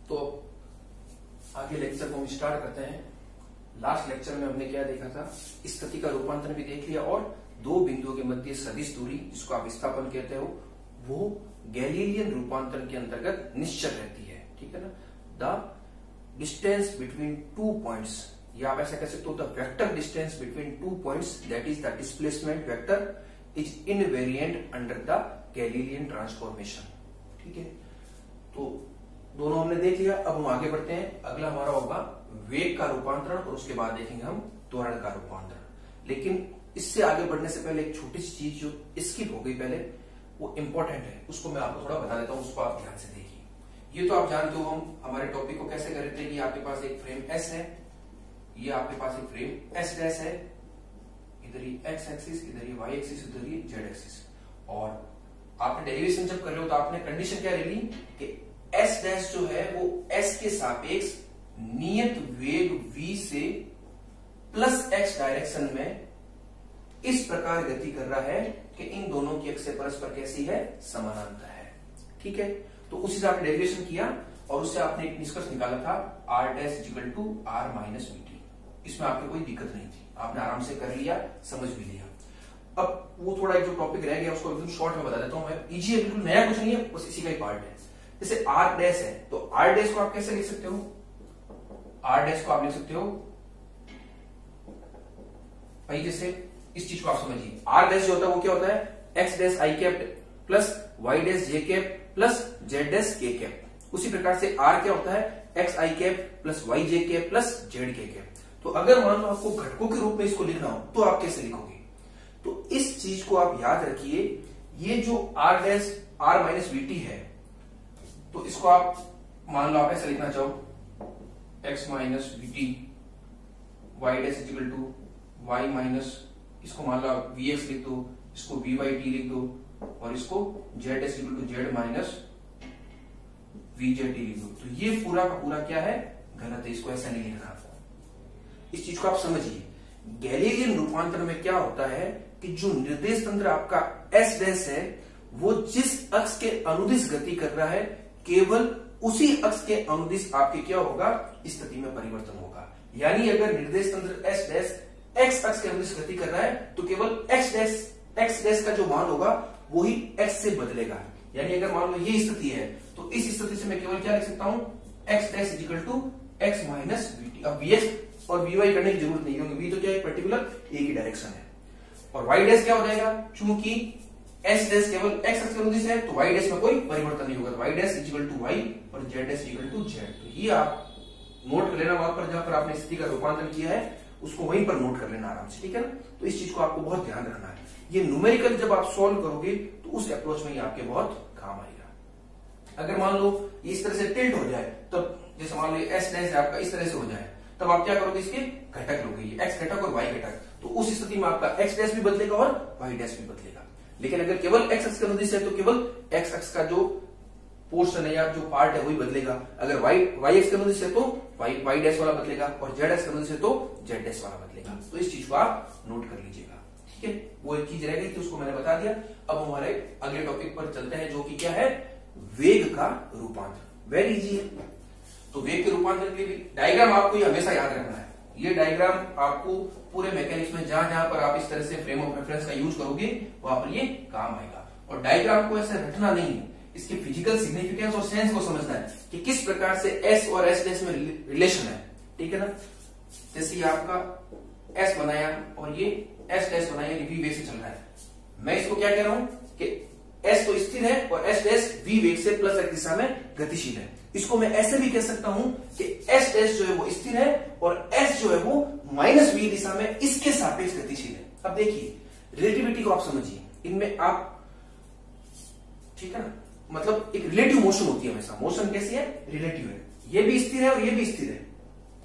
तो आगे लेक्चर को हम स्टार्ट करते हैं। लास्ट लेक्चर में हमने क्या देखा था, स्थिति का रूपांतरण भी देख लिया और दो बिंदुओं के मध्य सदिश दूरी जिसको आप विस्थापन कहते हो वो गैलीलियन रूपांतरण के अंतर्गत निश्चल रहती है। ठीक है ना। The distance between two points, या आप ऐसा कह सकते हो the vector distance between two points that is the displacement vector is invariant under the Galilean transformation. ठीक है, तो दोनों हमने देख लिया। अब हम आगे बढ़ते हैं। अगला हमारा होगा वेग का रूपांतरण और उसके बाद देखेंगे हम त्वरण का रूपांतरण। लेकिन इससे आगे बढ़ने से पहले एक छोटी सी चीज जो स्किप हो गई पहले, वो इंपॉर्टेंट है, उसको मैं आपको थोड़ा बता देता हूं, उसको आप ध्यान से देखिए। ये तो आप जानते हो हम हमारे टॉपिक को कैसे कर रहे थे कि आपके पास एक फ्रेम एस है, ये आपके पास एक फ्रेम एस डैश है, इधर ही एक्स एक्सिस, इधर ही वाई एक्सिस, इधर ही जेड एक्सिस। और आपने डेरिवेशन जब कर रहे हो तो आपने कंडीशन क्या ले ली कि एस डैश जो है वो एस के सापेक्ष नियत वेग v से प्लस एक्स डायरेक्शन में इस प्रकार गति कर रहा है कि इन दोनों की अक्ष से परस्पर कैसी है, समानांतर है। ठीक है, तो उस हिसाब से डेरिवेशन किया और उससे आपने एक निष्कर्ष निकाला था r dash equal to r minus VT. इसमें आपको कोई दिक्कत नहीं थी, आपने आराम से कर लिया, समझ भी लिया। अब वो थोड़ा एक जो टॉपिक रह गया उसको एकदम शॉर्ट में बता देता हूं मैं। इजी है, बिल्कुल नया कुछ नहीं है, बस इसी का ही पार्ट है। जैसे r डैश है तो r डैश को आप कैसे लिख सकते हो, r डैश को आप लिख सकते हो भाई, जैसे इस चीज को आप समझिए। r डैश जो होता है वो क्या होता है, x dash I cap plus y dash J cap plus z dash के कैप। उसी प्रकार से r क्या होता है, x आई कैप प्लस y जे कैप प्लस z के कैप। तो अगर मान लो आपको घटकों के रूप में इसको लिखना हो तो आप कैसे लिखोगे, तो इस चीज को आप याद रखिए। ये जो r dash r minus VT है, तो इसको आप मान लो आप ऐसे लिखना चाहो, x minus VT, Y dash equal to y minus, इसको मान लो आप vx लिख दो, इसको v बाई टी लिख दो, और इसको z dash equal to z minus vj T लिख दो। तो ये पूरा का पूरा क्या है, गलत है, इसको ऐसा नहीं लिखना। इस चीज को आप समझिए। गैलीलियन रूपांतरण में क्या होता है कि जो निर्देश तंत्र आपका एस डैश है वो जिस अक्ष के अनुदिश गति कर रहा है केवल उसी अक्ष के अनुदिश आपके क्या होगा, स्थिति में परिवर्तन होगा। यानी अगर निर्देश तंत्र एस डैश एक्स अक्ष के अनुदिश गति कर रहा है तो केवल एक्स डैश का जो मान होगा वही एक्स से बदलेगा। यानी अगर मान लो ये स्थिति है तो इस स्थिति से मैं केवल क्या लिख सकता हूं, X dash equal to X minus VT. अब वीएक्स और वीवाई करने की जरूरत नहीं है, वी तो क्या है, पर्टिकुलर एक ही डायरेक्शन है। और वाई डैश क्या हो जाएगा, चूंकि एस डैश केवल एक्स अक्ष के अनुदिश है तो वाई डैश में कोई परिवर्तन नहीं होगा, तो Y dash equal to Y और Z dash equal to Z. तो ये आप नोट कर लेना, वहां पर जहां पर आपने स्थिति का रूपांतरण किया है उसको वहीं पर नोट कर लेना आराम से। ठीक है ना। तो इस चीज को आपको बहुत ध्यान रखना है। ये न्यूमेरिकल जब आप सॉल्व करोगे तो उस अप्रोच में ये आपके बहुत काम आएगा। अगर मान लो ये इस तरह से टिल्ट हो जाए, तब जैसे मान लो एस डैश आपका इस तरह से हो जाए, तब आप क्या करोगे, इसके घटक लोगे, ये एक्स घटक और वाई घटक। तो उस स्थिति में आपका एक्स डैश भी बदलेगा और वाई डैश भी बदलेगा। लेकिन अगर केवल एक्स अक्ष के अनुदिश है तो केवल एक्स अक्ष का जो पोर्शन है या जो पार्ट है वही बदलेगा। अगर वाई एक्स के अनुदिश है तो वाई डैश वाला बदलेगा और जेड एक्स के अनुदिश है तो जेड डैश वाला बदलेगा। तो इस चीज को आप नोट कर लीजिएगा। ठीक है, वो एक चीज रह गई थी, उसको मैंने बता दिया। अब हमारे अगले टॉपिक पर चलते हैं जो कि क्या है, वेग का रूपांतरण। वेरी इजी है। तो वेग के रूपांतरण के लिए डायग्राम आपको ये हमेशा याद रखना है। ये डायग्राम आपको पूरे मैकेनिक्स में जहां जहां पर आप इस तरह से फ्रेम ऑफ रेफरेंस का यूज करोगे वहां पर ये काम आएगा। और डायग्राम को ऐसे रटना नहीं है, इसके फिजिकल सिग्निफिकेंस और सेंस को समझना है कि किस प्रकार से एस और एस डैश में रिलेशन है। ठीक है ना। जैसे ये आपका एस बनाया और ये एस डैश बनाया, वी वेग से चल रहा है। मैं इसको क्या कह रहा हूं कि एस तो स्थिर है और एस डैश वी वेग से प्लस एक्स दिशा में गतिशील है। इसको मैं ऐसे भी कह सकता हूं कि एस डैश जो है वो स्थिर है और एस जो है वो माइनस वी दिशा में इसके सापेक्ष गतिशील है। अब देखिए रिलेटिविटी को आप समझिए, इनमें आप, ठीक है ना, मतलब एक रिलेटिव मोशन होती है हमेशा। मोशन कैसी है, रिलेटिव है। ये भी स्थिर है और ये भी स्थिर है।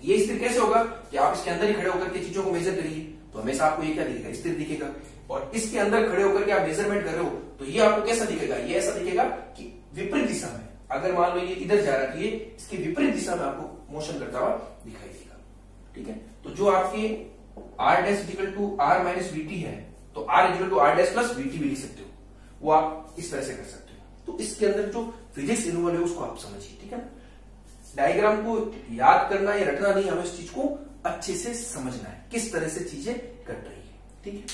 ये स्थिर कैसे होगा कि आप इसके अंदर ही खड़े होकर के चीजों को मेजर करिए तो हमेशा आपको ये क्या दिखेगा, स्थिर दिखेगा। और इसके अंदर खड़े होकर के आप मेजरमेंट कर रहे हो तो ये आपको कैसा दिखेगा, ये ऐसा दिखेगा कि विपरीत दिशा में। अगर मान लो ये इधर जा रहा है, ये इसकी विपरीत दिशा में आपको मोशन करता हुआ दिखाई देगा। ठीक है, तो जो आपके r dash equal to r minus VT है तो r equal to r dash plus VT भी लिख सकते हो, वो आप इस तरह से कर सकते हो। तो इसके अंदर जो फिजिक्स इन्वॉल्व है उसको आप समझिए। ठीक है, डायग्राम को याद करना या रटना नहीं, हमें इस चीज को अच्छे से समझना है किस तरह से चीजें कट रही है। ठीक है,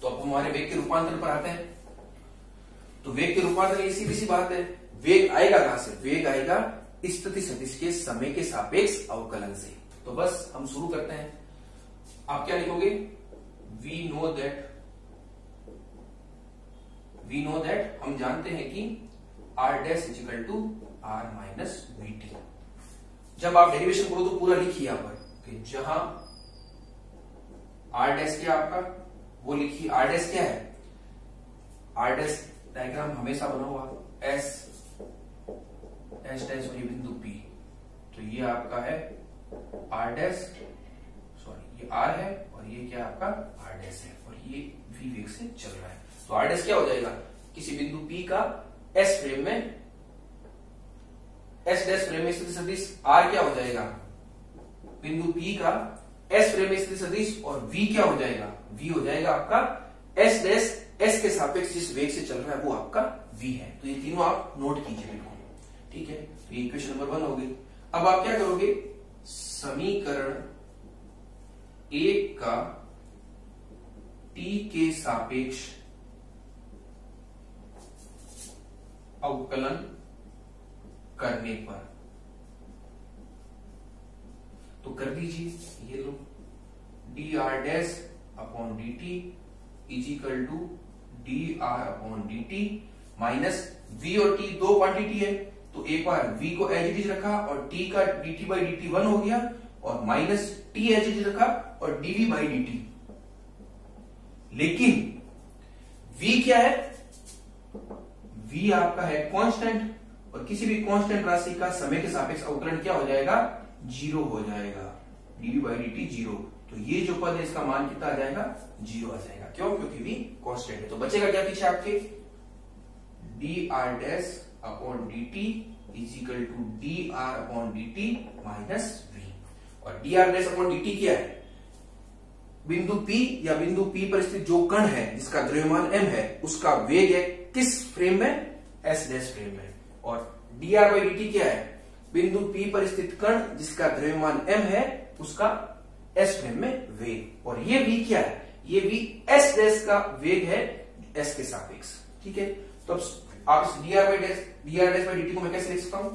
तो अब हमारे वेग के रूपांतरण पर आते हैं। तो वेग के रूपांतरण ये सीधी सी बात है, वेग आएगा कहां से? वेग आएगा स्थिति सदिश के समय के सापेक्ष अवकलन से। तो बस हम शुरू करते हैं। आप क्या लिखोगे? वी नो दैट हम जानते हैं कि R dash equal to R minus V T. जब आप डेरिवेशन करो तो पूरा लिखिए यहां पर कि जहां आर डैश क्या आपका वो लिखिए। आर डैश क्या है? आर डैश डायग्राम हमेशा बना हुआ एस डैश और ये बिंदु पी, तो ये आपका है आर डैश, सॉरी ये आर है और ये क्या आपका आर डैश है और ये वी वेग से चल रहा है। तो आर डैश क्या हो जाएगा? किसी बिंदु पी का एस फ्रेम में, एस डैश फ्रेम में स्थिति सदिश आर क्या हो जाएगा? बिंदु पी का एस फ्रेम में स्थिति सदिश और वी क्या हो जाएगा? वी हो जाएगा आपका एस डैश एस के सापेक्ष जिस वेग से चल रहा है वो आपका वी है। तो ये तीनों आप नोट कीजिए बिल्कुल। ठीक है, तो ये इक्वेशन नंबर 1 होगी। अब आप क्या करोगे? समीकरण 1 का टी के सापेक्ष अवकलन करने पर, तो कर दीजिए। ये लो D R dash upon D T equal to D R upon D T minus V और टी दो क्वांटिटी है, तो एक बार v को एज इट इज रखा और t का dt बाई dt 1 हो गया और minus t as it is रखा और dv बाई dt। लेकिन v क्या है? v आपका है कांस्टेंट और किसी भी कांस्टेंट राशि का समय के सापेक्ष अवकलन क्या हो जाएगा? 0 हो जाएगा, dv बाई dt 0। तो ये जो पद है इसका मान कितना आ जाएगा? 0 आ जाएगा। क्यों? क्योंकि v कांस्टेंट है। तो बचेगा क्या पीछे आपके? D R dash upon D T equal to D R upon D T minus V. और D R dash upon D T क्या है? बिंदु P या बिंदु P पर स्थित जो कण है जिसका द्रव्यमान m है उसका वेग है किस फ्रेम में? S डैश फ्रेम में। और D R by D T क्या है? बिंदु P पर स्थित कण जिसका द्रव्यमान m है उसका S फ्रेम में वेग। और ये v क्या है? ये v S डैश का वेग है S के सापेक्ष। ठीक है, तो अब आप इस D R dash by D T को मैं कैसे लिख सकता हूं?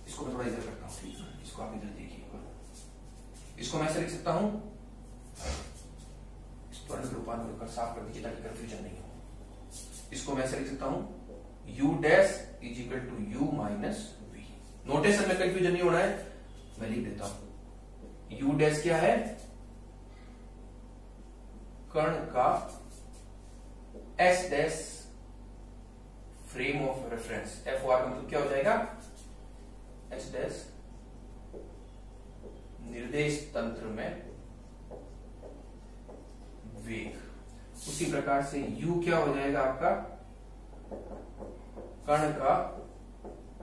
इसको मैं थोड़ा इधर करता हूं। ठीक है, इसको आप इधर देखिए। इसको मैं ऐसे लिख सकता हूं, इस त्वरण रूपांतरण कर साफ कर दीजिए ताकि कंफ्यूजन नहीं हो। इसको मैं ऐसे लिख सकता हूं u dash is equal to u minus v। Notation में कंफ्यूजन नहीं होना है, मैं लिख देता हूं। u डैश क्या है? कण का s dash frame of reference, F का मतलब क्या हो जाएगा? एच डैश निर्देश तंत्र में वेग। उसी प्रकार से u क्या हो जाएगा आपका? कण का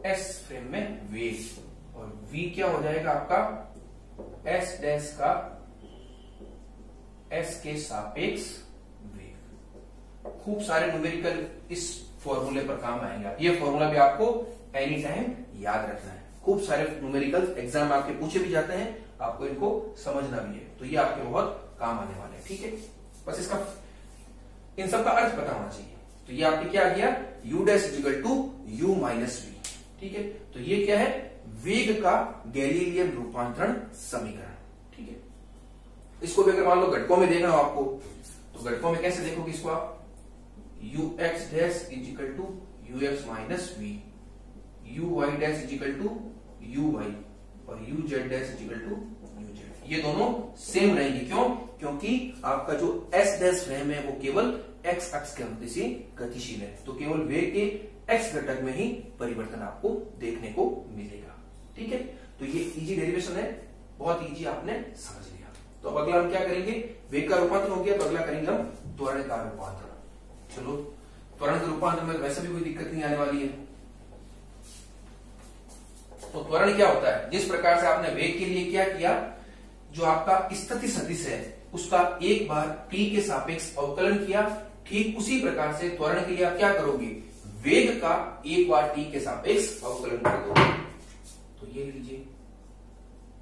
s फ्रेम में वेग। और v क्या हो जाएगा आपका? s डैश का s के सापेक्ष वेग। खूब सारे न्यूमेरिकल इस फॉर्मूले पर काम आएंगे। ये फॉर्मूला भी आपको एनी टाइम याद रखना है। खूब सारे न्यूमेरिकल एग्जाम आपके पूछे भी जाते हैं, आपको इनको समझना भी है, तो ये आपके बहुत काम आने वाले हैं। ठीक है, बस इसका इन सब का अर्थ पता होना चाहिए। तो ये आपके क्या आ गया? u dash equal to u minus V. ठीक है, तो ये क्या है? वेग का गैलीलियन रूपांतरण समीकरण। ठीक है, इसको भी अगर मान लो घटकों में देखना हो आपको, तो घटकों में कैसे देखोगे इसको आप? u x dash is equal to u x minus V, u y dash is equal to u y और u z dash is equal to u z। ये दोनों सेम रहेंगे। क्यों? क्योंकि आपका जो s डैश फ्रेम है वो केवल x अक्ष के अनुदिश गतिशील है, तो केवल वेग के x घटक में ही परिवर्तन आपको देखने को मिलेगा। ठीक है, तो ये इजी डेरिवेशन है, बहुत इजी आपने समझ लिया। तो अब अगला हम क्या करेंगे? वेग का रूपांतरण हो गया, तो अगला करेंगे हम त्वरण का रूपांतरण। चलो, त्वरण के रूपांतरण में वैसे भी कोई दिक्कत नहीं आने वाली है। तो त्वरण क्या होता है? जिस प्रकार से आपने वेग के लिए क्या किया, जो आपका स्थिति सदिश है उसका एक बार t के सापेक्ष अवकलन किया, ठीक उसी प्रकार से त्वरण के लिए आप क्या करोगे? वेग का एक बार t के सापेक्ष अवकलन कर दोगे। तो ये लीजिए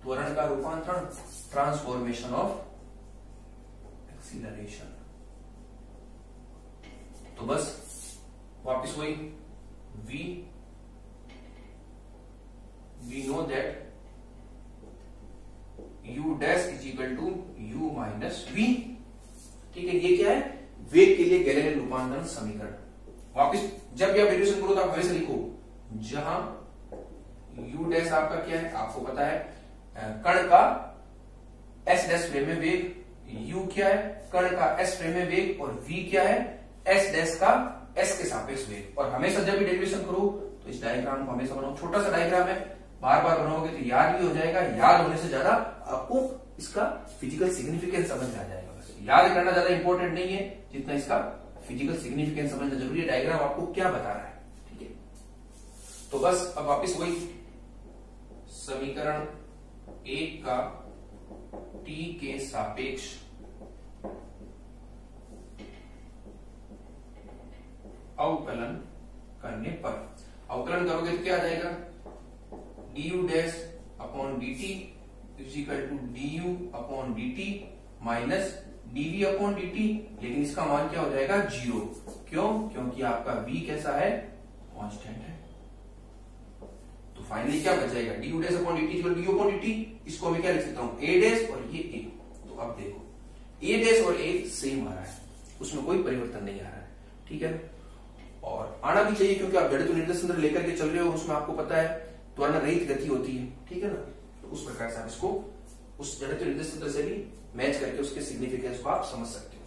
त्वरण का रूपांतरण, ट्रांसफॉर्मेशन ऑफ एक्सीलरेशन। तो बस वापिस वही we know that u dash is equal to u minus v। ठीक है, ये क्या है, वेग के लिए गैलीलियन रूपांतरण समीकरण। वापिस जब यह वैल्यूएशन करो तो आप हमेशा लिखो, जहां u डैश आपका क्या है, आपको पता है कण का s डैश फ्रेम में वेग, u क्या है कण का s फ्रेम में वेग, और v क्या है s डैश का s के सापेक्ष वेग। और हमेशा जब भी डेरिवेशन करो तो इस डायग्राम को हमेशा बनाओ, छोटा सा डायग्राम है, बार बार बनाओगे तो याद भी हो जाएगा। याद होने से ज्यादा आपको इसका फिजिकल सिग्निफिकेंस समझ में आ जाएगा। बस याद करना ज्यादा इंपॉर्टेंट नहीं है जितना इसका फिजिकल सिग्निफिकेंस समझना जरूरी है, डायग्राम आपको क्या बता रहा है। ठीक है, तो बस अब वापिस वही समीकरण 1 का t के सापेक्ष अवकलन करने पर, अवकलन करोगे तो क्या आ जाएगा, du dash upon dt is equal to du upon dt minus dv upon dt, लेकिन इसका मान क्या हो जाएगा 0। क्यों? क्योंकि आपका v कैसा है, कांस्टेंट है। तो फाइनली क्या बच जाएगा, du dash upon dt equal du upon dt, इसको मैं क्या लिख सकता हूं a डैश और ये a। तो अब देखो a डैश और a सेम आ रहा है, उसमें कोई परिवर्तन नहीं आ रहा है। ठीक है, और आना भी चाहिए क्योंकि आप जड़त्व निर्देश तंत्र लेकर के चल रहे हो, उसमें आपको पता है त्वरण रहित गति होती है। ठीक है ना, तो उस प्रकार से आप इसको उस जड़त्व निर्देश तंत्र से भी मैच करके उसके सिग्निफिकेंस को आप समझ सकते हो।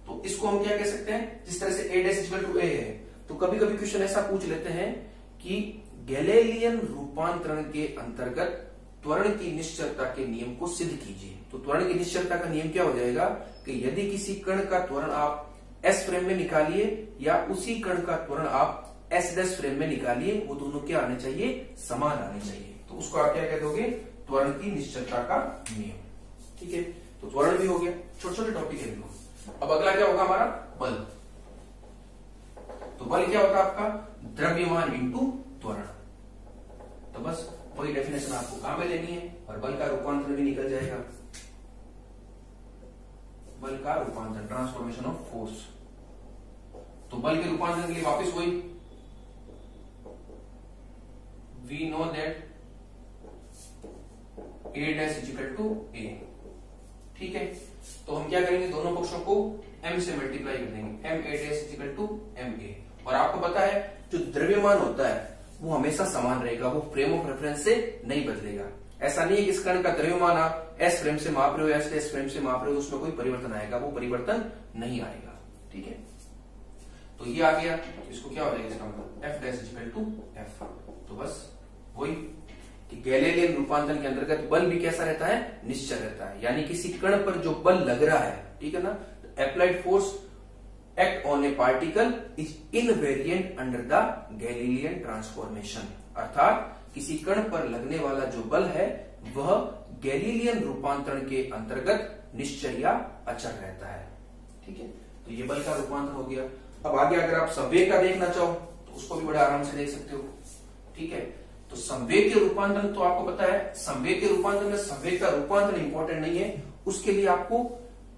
तो इसको हम क्या कह सकते हैं, जिस तरह से a dash equal to a है, तो कभी कभी क्वेश्चन ऐसा पूछ लेते हैं कि गैलीलियन रूपांतरण के अंतर्गत त्वरण की निश्चलता के नियम को सिद्ध कीजिए। तो त्वरण की निश्चलता का नियम क्या हो जाएगा कि यदि किसी कण का त्वरण आप s फ्रेम में निकालिए या उसी कण का त्वरण आप s डैश फ्रेम में निकालिए, वो दोनों क्या आने चाहिए, समान आने चाहिए। तो उसको आप क्या कह दोगे, त्वरण की निश्चलता का नियम। ठीक है, तो त्वरण भी हो गया, छोटे छोटे टॉपिक है। अब अगला क्या होगा हमारा, बल। तो बल क्या होता है आपका, द्रव्यमान इंटू त्वरण। तो बस वही डेफिनेशन आपको काम में लेनी है, और बल का रूपांतरण भी निकल जाएगा। बल का रूपांतरण, ट्रांसफॉर्मेशन ऑफ फोर्स। तो बल के रूपांतरण के लिए वापस वही we know that a dash is equal to a। ठीक है, तो हम क्या करेंगे, दोनों पक्षों को m से मल्टीप्लाई कर देंगे, m a dash is equal to m a। और आपको पता है जो द्रव्यमान होता है वो हमेशा समान रहेगा, वो फ्रेम ऑफ रेफरेंस से नहीं बदलेगा। ऐसा नहीं है कि इस कण का द्रव्यमान आप s फ्रेम से माप रहे हो, s डैश फ्रेम से माप रहे हो, उसमें कोई परिवर्तन आएगा, वो परिवर्तन नहीं आएगा। ठीक है, तो ये आ गया, इसको क्या हो जाएगा, इसका मतलब f dash is equal to f। तो बस वही कि गैलीलियन रूपांतरण के अंतर्गत बल भी कैसा रहता है, निश्चल रहता है। यानी किसी कण पर जो बल लग रहा है, ठीक है ना, applied force act on A particle is invariant under the Galilean transformation. अर्थात किसी कण पर लगने वाला जो बल है वह गैलीलियन रूपांतरण के अंतर्गत निश्चल या अचर रहता है। ठीक है, तो ये बल का रूपांतरण हो गया। अब आगे अगर आप संवेग का देखना चाहो तो उसको भी बड़े आराम से देख सकते हो। ठीक है, तो संवेग के रूपांतरण तो आपको पता है, संवेग के रूपांतरण में संवेग का रूपांतरण इंपॉर्टेंट नहीं है, उसके लिए आपको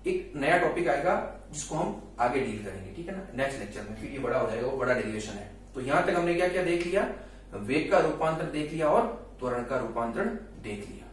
एक नया टॉपिक आएगा जिसको हम आगे डील करेंगे। ठीक है ना, नेक्स्ट लेक्चर में, फिर ये बड़ा हो जाएगा, वो बड़ा डेरिवेशन है। तो यहां तक हमने क्या क्या देख लिया, वेग का रूपांतरण देख लिया और त्वरण का रूपांतरण देख लिया।